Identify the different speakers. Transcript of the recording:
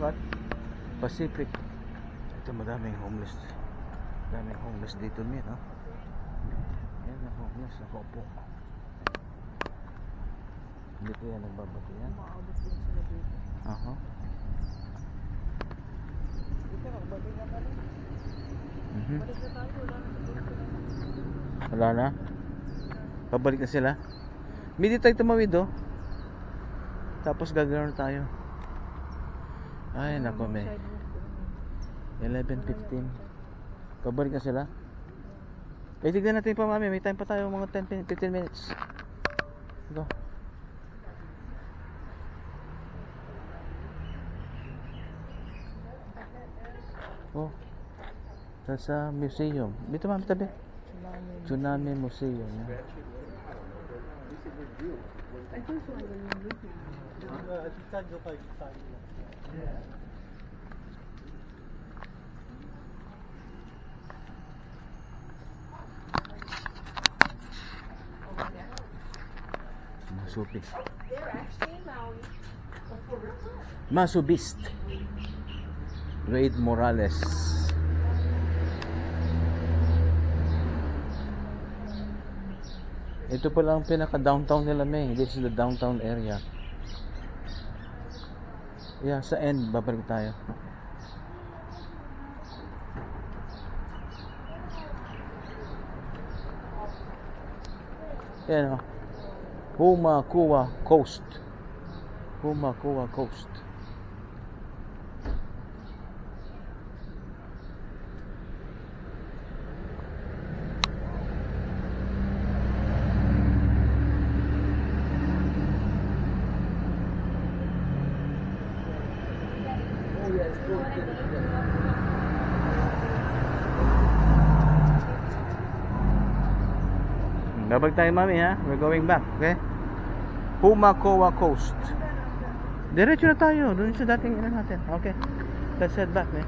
Speaker 1: what? Pacific. Ito madaming homeless. Daming homeless dito niya, no? Ayan na homeless, nakaupo. Hindi ko yan nagbabati yan.
Speaker 2: Makaabot din sila dito.
Speaker 1: Aha.
Speaker 2: Dito, magbalik na tayo. Balik na tayo,
Speaker 1: Wala na? Pabalik na sila? Hindi tayo tumawid, oh. Tapos gagawin tayo. Ay, nako, may 11:15. Pabalik na sila? Tignan natin pa, mami. May time pa tayo, mga 10-15 minutes. Ito. Oh. That's a museum. Dito, mami, tabi. Tsunami Museum.
Speaker 2: I think so.
Speaker 1: Masupis. Masubist. Wade Morales. Ito pala ang pinaka-downtown nila, May. This is the downtown area. Yeah, sa end, babalik tayo. Yan, oh. Humakua Coast. Humakua Coast. Babalik tayo, mami, ha? We're going back, okay? Humakua Coast. Diretso na tayo, doon sa dating ina natin. Okay, let's head back, eh.